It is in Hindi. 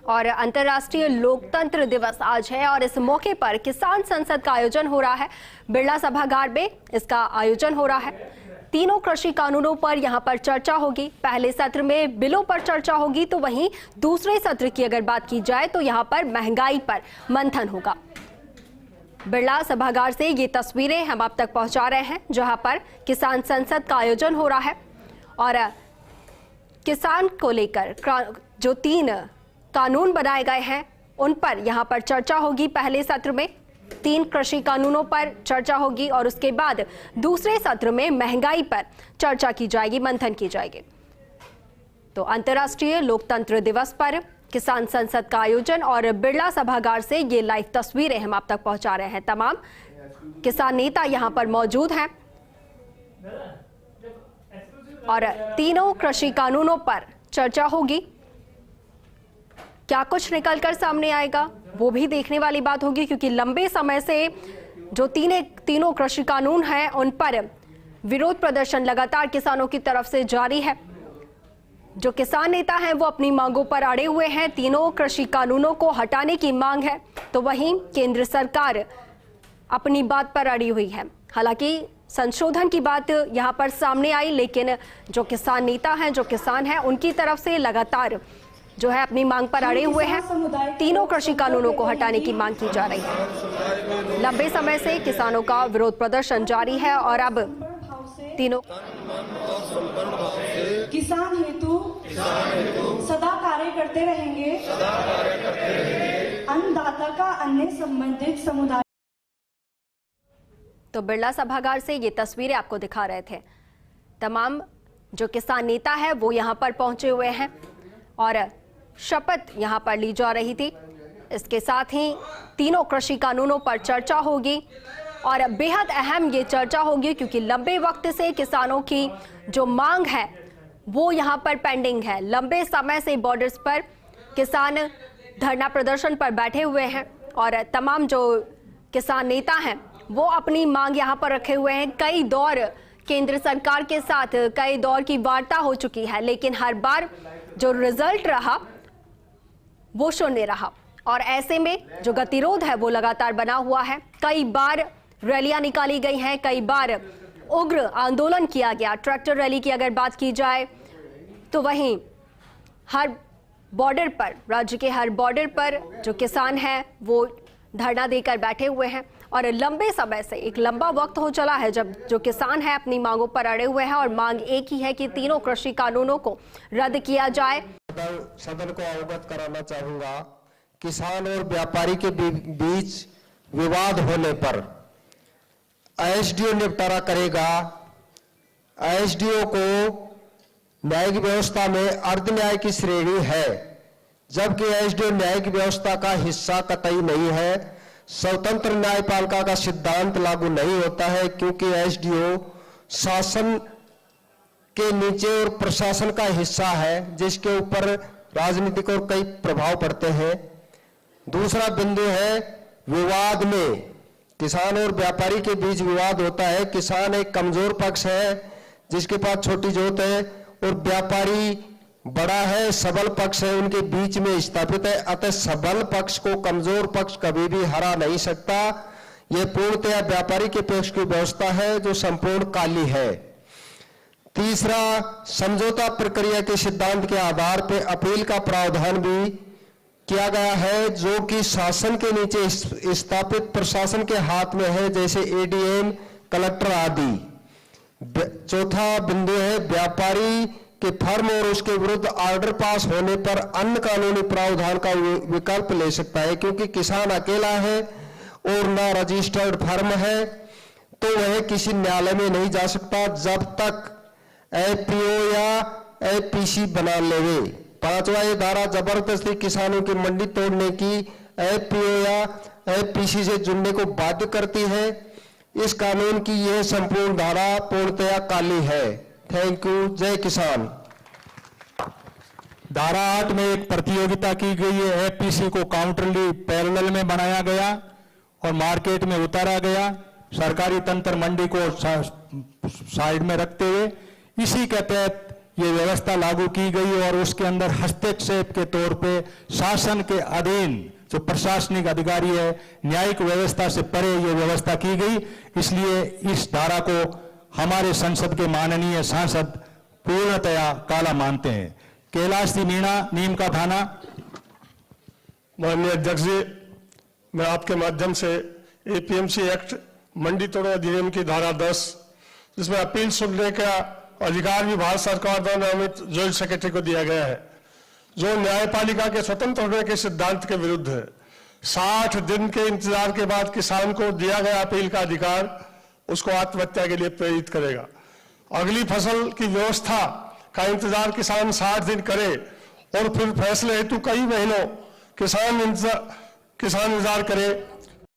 और अंतर्राष्ट्रीय लोकतंत्र दिवस आज है और इस मौके पर किसान संसद का आयोजन हो रहा है। बिरला सभागार में इसका आयोजन हो रहा है। तीनों कृषि कानूनों पर यहां पर चर्चा होगी। पहले सत्र में बिलों पर चर्चा होगी, तो वहीं दूसरे सत्र की अगर बात की जाए तो यहां पर महंगाई पर मंथन होगा। बिरला सभागार से ये तस्वीरें हम आप तक पहुंचा रहे हैं, जहां पर किसान संसद का आयोजन हो रहा है और किसान को लेकर जो 3 कानून बनाए गए हैं उन पर यहां पर चर्चा होगी। पहले सत्र में 3 कृषि कानूनों पर चर्चा होगी और उसके बाद दूसरे सत्र में महंगाई पर चर्चा की जाएगी, मंथन की जाएगी। तो अंतर्राष्ट्रीय लोकतंत्र दिवस पर किसान संसद का आयोजन और बिरला सभागार से ये लाइव तस्वीरें हम आप तक पहुंचा रहे हैं। तमाम किसान नेता यहां पर मौजूद हैं और तीनों कृषि कानूनों पर चर्चा होगी। क्या कुछ निकलकर सामने आएगा वो भी देखने वाली बात होगी, क्योंकि लंबे समय से जो तीनों कृषि कानून हैं उन पर विरोध प्रदर्शन लगातार किसानों की तरफ से जारी है। जो किसान नेता हैं वो अपनी मांगों पर अड़े हुए हैं। तीनों कृषि कानूनों को हटाने की मांग है, तो वहीं केंद्र सरकार अपनी बात पर अड़ी हुई है। हालांकि संशोधन की बात यहां पर सामने आई, लेकिन जो किसान नेता हैं, जो किसान हैं, उनकी तरफ से लगातार जो है अपनी मांग पर अड़े हुए हैं। तीनों कृषि कानूनों को हटाने की मांग की जा रही है। लंबे समय से किसानों का विरोध प्रदर्शन जारी है और अब तीनों किसान हेतु सदा कार्य करते रहेंगे। अन्नदाता का अन्य संबंधित समुदाय। तो बिरला सभागार से ये तस्वीरें आपको दिखा रहे थे। तमाम जो किसान नेता है वो यहां पर पहुंचे हुए हैं और शपथ यहां पर ली जा रही थी। इसके साथ ही तीनों कृषि कानूनों पर चर्चा होगी और बेहद अहम ये चर्चा होगी, क्योंकि लंबे वक्त से किसानों की जो मांग है वो यहां पर पेंडिंग है। लंबे समय से बॉर्डर्स पर किसान धरना प्रदर्शन पर बैठे हुए हैं और तमाम जो किसान नेता हैं वो अपनी मांग यहां पर रखे हुए हैं। कई दौर केंद्र सरकार के साथ कई दौर की वार्ता हो चुकी है, लेकिन हर बार जो रिजल्ट रहा वो शून्य रहा और ऐसे में जो गतिरोध है वो लगातार बना हुआ है। कई बार रैलियां निकाली गई हैं, कई बार उग्र आंदोलन किया गया। ट्रैक्टर रैली की अगर बात की जाए तो वहीं हर बॉर्डर पर, राज्य के हर बॉर्डर पर जो किसान हैं वो धरना देकर बैठे हुए हैं और लंबे समय से एक लंबा वक्त हो चला है जब जो किसान है अपनी मांगों पर अड़े हुए हैं और मांग एक ही है कि तीनों कृषि कानूनों को रद्द किया जाए। सदन को अवगत कराना चाहूंगा, किसान और व्यापारी के बीच विवाद होने पर एसडीओ निपटारा करेगा। एसडीओ को न्यायिक व्यवस्था में अर्ध न्याय की श्रेणी है, जबकि एसडीओ न्यायिक व्यवस्था का हिस्सा कतई नहीं है। स्वतंत्र न्यायपालिका का सिद्धांत लागू नहीं होता है, क्योंकि एसडीओ शासन के नीचे और प्रशासन का हिस्सा है, जिसके ऊपर राजनीतिक और कई प्रभाव पड़ते हैं। दूसरा बिंदु है विवाद में किसान और व्यापारी के बीच विवाद होता है। किसान एक कमजोर पक्ष है जिसके पास छोटी जोत है और व्यापारी बड़ा है, सबल पक्ष है, उनके बीच में स्थापित है। अतः सबल पक्ष को कमजोर पक्ष कभी भी हरा नहीं सकता। यह पूर्णतया व्यापारी के पक्ष की व्यवस्था है जो संपूर्ण काली है। तीसरा, समझौता प्रक्रिया के सिद्धांत के आधार पर अपील का प्रावधान भी किया गया है, जो कि शासन के नीचे स्थापित प्रशासन के हाथ में है, जैसे एडीएम, कलेक्टर आदि। चौथा बिंदु है व्यापारी के फर्म और उसके विरुद्ध ऑर्डर पास होने पर अन्य कानूनी प्रावधान का विकल्प ले सकता है, क्योंकि किसान अकेला है और ना रजिस्टर्ड फर्म है, तो वह किसी न्यायालय में नहीं जा सकता जब तक एपीओ या एपीसी बना लेवे। पांचवा, ये धारा जबरदस्ती किसानों की मंडी तोड़ने की एपीओ या एपीसी से जुड़ने को बाध्य करती है। इस कानून की यह संपूर्ण धारा पूर्णतया काली है। Thank you. जय किसान। धारा 8 में एक प्रतियोगिता की गई है। एपीसी को काउंटरली पैरेलल में बनाया गया और मार्केट में उतारा गया, सरकारी तंत्र मंडी को साइड में रखते हुए। इसी के तहत ये व्यवस्था लागू की गई और उसके अंदर हस्तक्षेप के तौर पे शासन के अधीन जो प्रशासनिक अधिकारी है, न्यायिक व्यवस्था से परे ये व्यवस्था की गई। इसलिए इस धारा को हमारे संसद के माननीय सांसद पूर्णतया काला मानते हैं। कैलाश सिंह मीणा, नीम का थाना। माननीय अध्यक्ष जी, मैं आपके माध्यम से एपीएमसी एक्ट मंडी तोड़ो अधिनियम की धारा 10, जिसमें अपील सुनने का अधिकार भी भारत सरकार द्वारा नामित जॉइंट सेक्रेटरी को दिया गया है, जो न्यायपालिका के स्वतंत्र होने के सिद्धांत के विरुद्ध है। 60 दिन के इंतजार के बाद किसान को दिया गया अपील का अधिकार उसको आत्महत्या के लिए प्रेरित करेगा। अगली फसल की व्यवस्था का इंतजार किसान 60 दिन करे और फिर फैसले हेतु कई महीनों किसान इंतजार करे,